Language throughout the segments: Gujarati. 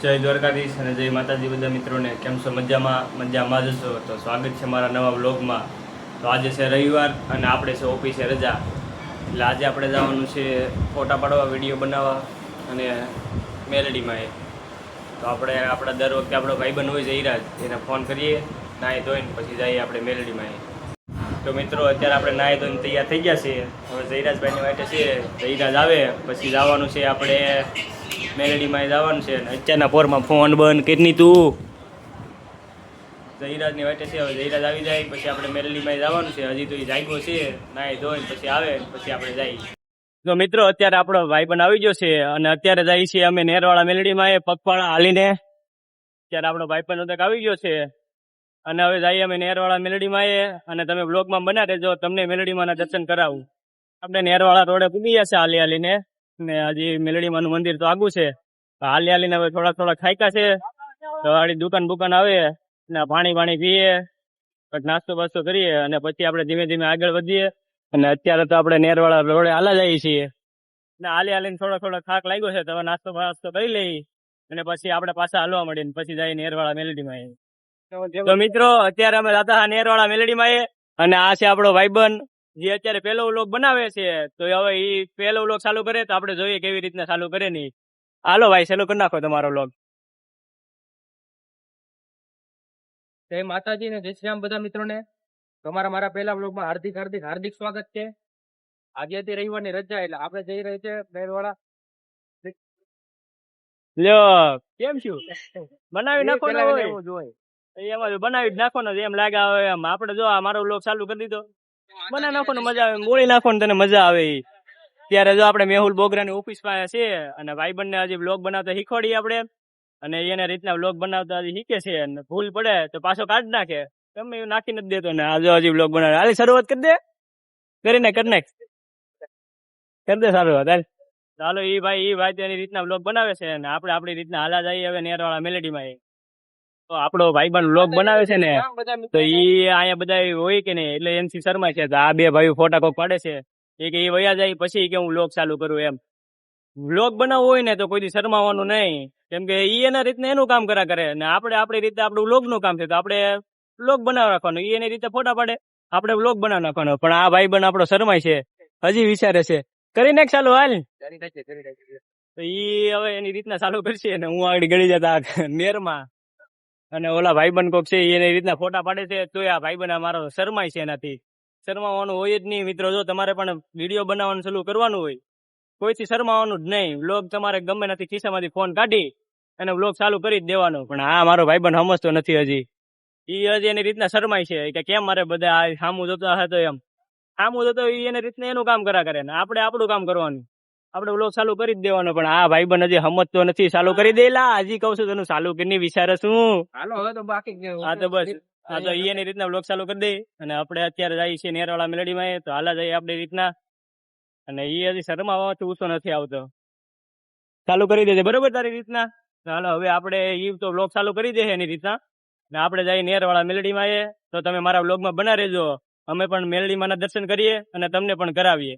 જય દ્વારકાધીશ અને જય માતાજી બધા મિત્રોને. કેમ છો? મજામાં જ છો? તો સ્વાગત છે મારા નવા વ્લોગમાં. તો આજે છે રવિવાર અને આપણે છે ઓફિસે રજા, એટલે આજે આપણે જવાનું છે ફોટા પાડવા, વિડીયો બનાવવા અને મેલડીમાં. તો આપણે આપણા દર વખતે આપણો ભાઈબંધ હોય જયરાજ, એને ફોન કરીએ, નાહી ધોઈને પછી જઈએ આપણે મેલડીમાં. તો મિત્રો અત્યારે આપણે નાહી ધોઈને તૈયાર થઈ ગયા છીએ. હવે જયરાજભાઈની વાટે છે, જયરાજ આવે પછી જવાનું છે આપણે મેલડીમાં જવાનું છે. અત્યારના પોરમાં ફોન બંધ કેટલી તું જયરાજની વાટે છે. હવે જયરાજ આવી જાય પછી આપણે મેલડીમાં જવાનું છે. હજી તો એ જાગ્યો છે, નાહી ધોઈને પછી આવે પછી આપણે જઈએ. તો મિત્રો અત્યારે આપણો ભાઈબંધ આવી ગયો છે અને અત્યારે જઈએ છીએ અમે નેરવાળા મેલડીમાં પગપાળા હાલીને. અત્યારે આપણો ભાઈબંધ ઉદક આવી ગયો છે અને હવે જઈએ અમે નેરવાળા મેલડીમાં અને તમે બ્લોગમાં બના રહેજો, તમને મેલડીમાંના દર્શન કરાવું. આપણે નેરવાળા રોડે પૂગી ગયા છે હાલી હાલીને, ને હજી મેલડીમાંનું મંદિર તો આગું છે. હાલી હાલીને હવે થોડા ખાઈકા છે, વાળી દુકાન આવે ને પાણી પીએ, પછી નાસ્તો બાસ્તો કરીએ અને પછી આપણે ધીમે ધીમે આગળ વધીએ. અને અત્યારે તો આપણે નેરવાળા રોડે હાલા જઈએ છીએ ને હાલી હાલીને થોડો થાક લાગ્યો છે, તો હવે નાસ્તો બાસ્તો કરી લઈ અને પછી આપણે પાછા હાલવા મળીને પછી જઈએ નેરવાળા મેલડીમાં. તો મિત્રો અત્યારે અમે જતા નેરવાળા મેલડીમાં અને આ છે આપણો ભાઈબંધ જે અત્યારે પહેલો વ્લોગ બનાવે છે. તો હવે એ પહેલો વ્લોગ ચાલુ કરે તો આપણે જોઈએ કેવી રીતના ચાલુ કરે. નહીં હાલો ભાઈ, ચાલુ કરી નાખો તમારો વ્લોગ. જય માતાજી ને જય શ્રી રામ બધા મિત્રોને. તમારા મારા પહેલા વ્લોગમાં હાર્દિક સ્વાગત છે. આજે હતી રવિવારની રજા એટલે આપણે જઈ રહી છે મેલવાળા. લ્યો કેમ છું બનાવી નાખો ને, એમાં બનાવી જ નાખો ને એમ લાગે આવે એમ. આપણે જો આ મારો વ્લોગ ચાલુ કરી દીધો, બનાવી નાખો ને મજા આવે, બોલી નાખો ને તને મજા આવે. ત્યારે જો આપણે મેહુલ બોગરાની ઓફિસ પાસે છે અને ભાઈબંધને હજી વ્લોગ બનાવતા શીખવાડીએ આપણે, અને એને રીતના વ્લોગ બનાવતા હજી શીખે છે. અને ભૂલ પડે તો પાછો કાઢી નાખે, ગમે એવું નાખી નથી દેતો. ને આ જો હજી વ્લોગ બનાવે. હાલી શરૂઆત કરી દે, કરી નાખ દે શરૂઆત. ચાલો એ ભાઈ તેની રીતના વ્લોગ બનાવે છે અને આપણે આપણી રીતના હાલા જઈએ હવે નેરવાળા મેલડીમાં. તો આપણો ભાઈબંધ વ્લોગ બનાવે છે ને, તો ઈ અહીંયા બધા હોય કે નહીં એટલે એનસી શર્મા છે. તો આ બે ભાઈઓ ફોટા કોક પાડે છે, એ કે એ વયા જાય પછી કે હું વ્લોગ ચાલુ કરું એમ. વ્લોગ બનાવવો હોય ને તો કોઈ શરમાવાનું નહીં, કેમ કે ઈ એના રીતના એનું કામ કરે ને આપણે આપણી રીતે આપણું વ્લોગ નું કામ છે. તો આપણે વ્લોગ બનાવી રાખવાનું, ઈ એની રીતે ફોટા પાડે, આપણે વ્લોગ બનાવી નાખવાનો. પણ આ ભાઈબંધ આપણો શરમાય છે, હજી વિચારે છે. કરી નાખ ચાલુ હાલ. તો ઈ હવે એની રીતના ચાલુ કરશે ને હું આગળ ગળી જતા નેરમાં. અને ઓલા ભાઈબંધ કોક છે એની રીતના ફોટા પાડે છે. તો આ ભાઈબંધ મારો શરમાય છે, એનાથી શરમાવાનું હોય જ નહીં. મિત્રો જો તમારે પણ વિડીયો બનાવવાનું ચાલુ કરવાનું હોય, કોઈથી શરમાવાનું જ નહીં. વ્લોગ તમારે ગમે નથી ખિસ્સામાંથી ફોન કાઢી અને વ્લોગ ચાલુ કરી જ દેવાનો. પણ આ મારો ભાઈબંધ સમજતો નથી હજી. હજી એની રીતના શરમાય છે કે કેમ મારે બધા સામું જોતા હતો એમ. સામું જોતો એની રીતના એનું કામ કરે ને આપણે આપણું કામ કરવાનું, આપણે વ્લોગ ચાલુ કરી જ દેવાનો. પણ આ ભાઈબંધ હજી સમજતો નથી. ચાલુ કરી દેલા, હજી કઉ છું તને ચાલુ કરી વિચારે શું. હવે તો બાકી હા તો બસ, હા તો એની રીતના વ્લોગ ચાલુ કરી દે. અને આપણે અત્યારે જઈએ છીએ નેરવાળા મેલડીમાં, તો હાલા જઈએ આપણી રીતના. અને એ હજી શરમાવાથી ઊંચો નથી આવતો. ચાલુ કરી દેજે બરોબર તારી રીતના. હાલો હવે આપણે ઈ તો વ્લોગ ચાલુ કરી દે એની રીતના ને આપણે જઈએ નેરવાળા મેલડીમાં. તો તમે મારા વ્લોગમાં બના રહેજો, અમે પણ મેલડીમાં ના દર્શન કરીએ અને તમને પણ કરાવીએ.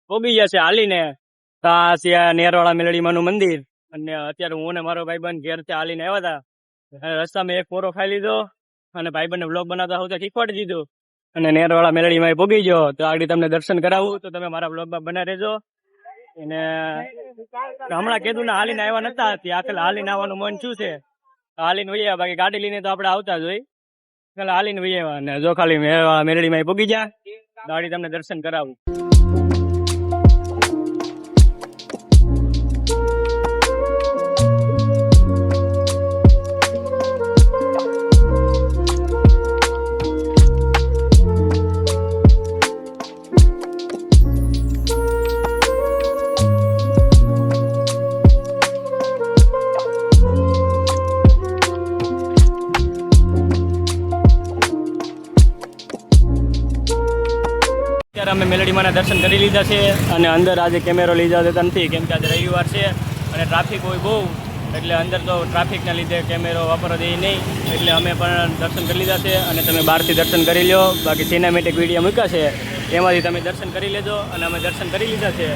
પોગી ગયા છે હાલીને. આ છે નેરવાળા મેલડીમાં નું મંદિર. અને અત્યારે હું ને મારો ભાઈબંધ ઘેર ત્યાં હાલીને આવ્યા હતા. રસ્તામાં એક પોરો ખાઈ લીધો અને ભાઈબંધને વ્લોગ બનાવતા હોતા શીખવાડી દીધું અને નેરવાળા મેલડીમાં પોગી ગયો. તો આગળ તમને દર્શન કરાવું, તો તમે મારા વ્લોગમાં બના રહેજો. અને હમણાં કીધું ને હાલીને આવ્યા નતા, ત્યાં હાલીને આવવાનું મન શું છે, હાલીને વહી આવ્યા. બાકી ગાડી લઈને તો આપણે આવતા જ હોય, એટલે હાલીને વહી આવ્યા. અને જો ખાલી મેલડીમાં પોગી ગયા, ગાડી તમને દર્શન કરાવું. અમે મેલડીમાંના દર્શન કરી લીધા છે અને અંદર આજે કેમેરો લઈ જવા દેતા નથી, કેમ કે આજે રવિવાર છે અને ટ્રાફિક હોય બહુ, એટલે અંદર તો ટ્રાફિકના લીધે કેમેરો વાપરવા દે નહીં. એટલે અમે પણ દર્શન કરી લીધા છે અને તમે બહારથી દર્શન કરી લો. બાકી સિનેમેટિક વિડીયો મૂક્યા છે એમાંથી તમે દર્શન કરી લેજો. અને અમે દર્શન કરી લીધા છે,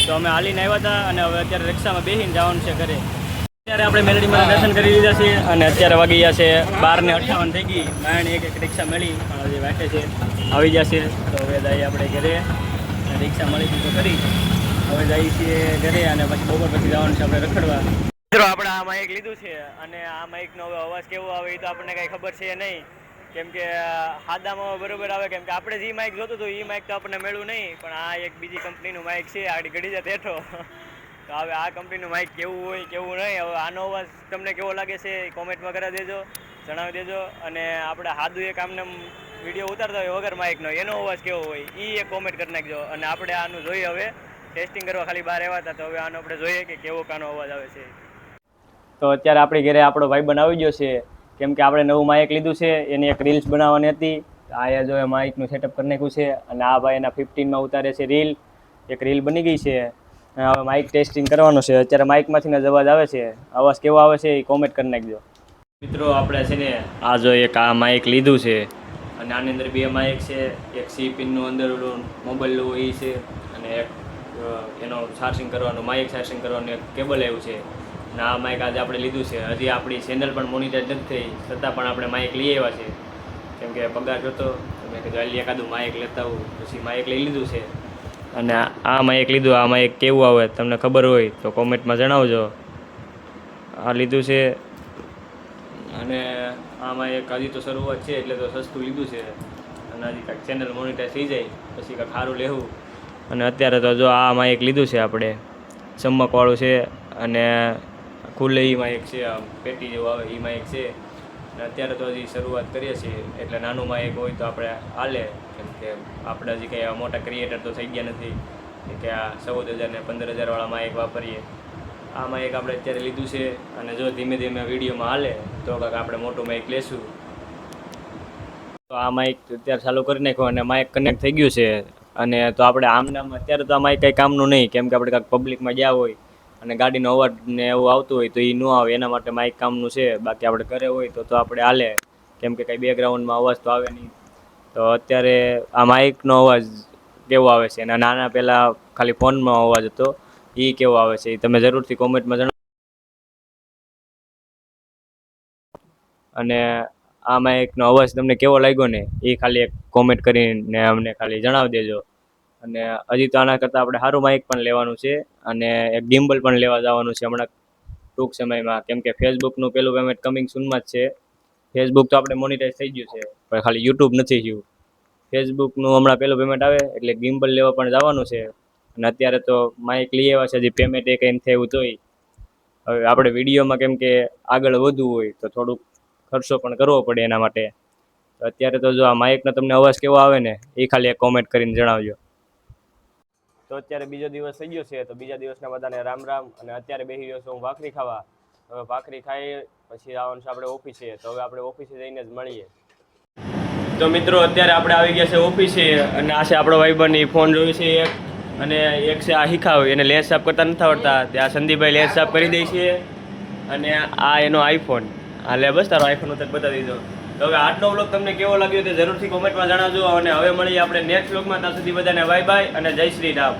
તો અમે હાલીને આવ્યા હતા અને હવે અત્યારે રિક્ષામાં બેસીને જવાનું છે ઘરે. અત્યારે આપણે મેલડીમાં દર્શન કરી લીધા છે અને અત્યારે વાગી ગયા છે 12:58 થઈ ગઈ. માંડ એક રિક્ષા મળી પણ હજી વાટે છે આવી જશે. તો હવે જઈએ આપણે ઘરે. રિક્ષા મળી હતી તો કરી હવે જઈએ છીએ ઘરે અને પછી બપોર પછી જવાનું છે આપણે રખડવા. મિત્રો આપણે આ માઇક લીધું છે અને આ માઇકનો હવે અવાજ કેવો આવે એ તો આપણને કાંઈ ખબર છે નહીં, કેમ કે હાદામાં બરોબર આવે, કેમ કે આપણે જે માઇક જોતું હતું એ માઇક તો આપણને મળ્યું નહીં, પણ આ એક બીજી કંપનીનું માઇક છે, આડી ઘડી જાય બેઠો. તો હવે આ કંપનીનું માઇક કેવું હોય કેવું નહીં, હવે આનો અવાજ તમને કેવો લાગે છે એ કોમેન્ટમાં કરી દેજો, જણાવી દેજો. અને આપણે સાદું એક આમને વિડીયો ઉતારતા હોય વગર માઇકનો એનો અવાજ કેવો હોય એ એક કોમેન્ટ કરી નાખજો. અને આપણે આનું જોઈએ હવે ટેસ્ટિંગ કરવા ખાલી બહાર આવ્યા હતા, તો હવે આનો આપણે જોઈએ કે કેવો કાનો અવાજ આવે છે. તો અત્યારે આપણી ઘરે આપણો ભાઈબંધ આવી ગયો છે, કેમ કે આપણે નવું માઇક લીધું છે, એની એક રીલ્સ બનાવવાની હતી. આ જો એ માઇકનું સેટઅપ કરી નાખ્યું છે અને આ ભાઈ એના 15માં ઉતારે છે રીલ. એક રીલ બની ગઈ છે. હવે માઇક ટેસ્ટિંગ કરવાનું છે. અત્યારે માઇકમાંથી જ અવાજ આવે છે, અવાજ કેવો આવે છે એ કોમેન્ટ કરી નાખજો. મિત્રો આપણે છે ને આ જો એક આ માઇક લીધું છે અને આની અંદર 2 માઇક છે. એક સી પિનનું અંદર મોબાઈલનું એ છે અને એક એનો ચાર્જિંગ કરવાનું, માઇક ચાર્જિંગ કરવાનું એક કેબલ આવ્યું છે. અને આ માઇક આજે આપણે લીધું છે. હજી આપણી ચેનલ પણ મોનિટાઈઝ નથી થઈ, છતાં પણ આપણે માઇક લઈ આવ્યા છે, કેમ કે પગાર જોતો મેં કીધું હાલી એકાદું માઇક લેતા આવું, પછી માઇક લઈ લીધું છે. અને આ માઇક લીધું, આ માઇક કેવું આવે તમને ખબર હોય તો કોમેન્ટમાં જણાવજો. આ લીધું છે અને આમાં એક હજી તો શરૂઆત છે એટલે તો સસ્તું લીધું છે, અને હજી કાંઈક ચેનલ મોનિટાઈઝ થઈ જાય પછી કાંઈક સારું લેવું. અને અત્યારે તો જો આ માઇક લીધું છે આપણે, ચમકવાળું છે અને ખુલ્લે એ માઇક છે, આમ પેટી જેવું આવે એ માઇક છે. અને અત્યારે તો હજી શરૂઆત કરીએ છીએ એટલે નાનું માઇક હોય તો આપણે હાલે, કેમ કે આપણે હજી કંઈ મોટા ક્રિએટર તો થઈ ગયા નથી કે આ 14,000 ને 15,000 વાળા માઇક વાપરીએ. આ માઇક આપણે અત્યારે લીધું છે અને જો ધીમે ધીમે વિડીયોમાં હાલે તો કાંઈક આપણે મોટું માઇક લેશું. તો આ માઇક અત્યારે ચાલુ કરી નાખ્યો અને માઇક કનેક્ટ થઈ ગયું છે. અને તો આપણે આમ અત્યારે તો આ માઇક કંઈ કામનું નહીં, કેમ કે આપણે કાંઈક પબ્લિકમાં ગયા હોય અને ગાડીનો અવાજ ને એવું આવતું હોય તો એ ન આવે, એના માટે માઇક કામનું છે. બાકી આપણે ઘરે હોય તો આપણે હાલે, કેમ કે કંઈ બેકગ્રાઉન્ડમાં અવાજ તો આવે નહીં. તો અત્યારે આ માઇકનો અવાજ કેવો આવે છે અને નાના પહેલાં ખાલી ફોનમાં અવાજ હતો એ કેવો આવે છે એ તમે જરૂરથી કોમેન્ટમાં જણાવો. અને આ માઇકનો અવાજ તમને કેવો લાગ્યો ને એ ખાલી એક કોમેન્ટ કરીને અમને ખાલી જણાવી દેજો. અને હજી તો આના કરતાં આપણે સારું માઇક પણ લેવાનું છે અને એક ગિમ્બલ પણ લેવા જવાનું છે હમણાં ટૂંક સમયમાં, કેમ કે ફેસબુકનું પેલું પેમેન્ટ કમિંગ સૂનમાં જ છે. ફેસબુક તો આપણે મોનિટાઈઝ થઈ ગયું છે પણ ખાલી યુટ્યુબ નથી થયું. ફેસબુકનું હમણાં પેલું પેમેન્ટ આવે એટલે ગિમ્બલ લેવા પણ જવાનું છે. અને અત્યારે તો માઇક લઈ આવ્યા છે, હજી પેમેન્ટ એ કંઈ થયું તોય. હવે આપણે વિડીયોમાં કેમ કે આગળ વધવું હોય તો થોડુંક ખર્ચો પણ કરવો પડે એના માટે. અત્યારે તો જો આ માઇકનો તમને અવાજ કેવો આવે ને એ ખાલી એક કોમેન્ટ કરીને જણાવજો. તો અત્યારે બીજો દિવસ થઈ ગયો છે, તો બીજા દિવસના બધાને રામ રામ. અને અત્યારે બેસી ગયો છું હું ભાખરી ખાવા. હવે ભાખરી ખાઈ પછી આવવાનું છે આપણે ઓફિસે, તો હવે આપણે ઓફિસે જઈને જ મળીએ. તો મિત્રો અત્યારે આપણે આવી ગયા છે ઓફિસે અને આ છે આપણો ભાઈબંધ, એ ફોન જોયું છે એક, અને એક છે આ હિખાવ, એને લેસ સાફ કરતા નથી આવડતા, ત્યાં સંદીપભાઈ લેસ સાફ કરી દે છે. અને આ એનો આઈફોન, આ લે બસ તારો આઈફોન ઉતર બતાવી દીધો. તો હવે આજનો વ્લોગ તમને કેવો લાગ્યો તે જરૂરથી કોમેન્ટમાં જણાવજો. અને હવે મળીએ આપણે નેક્સ્ટ વ્લોગમાં, ત્યાં સુધી બધાને બાય બાય અને જય શ્રી રામ.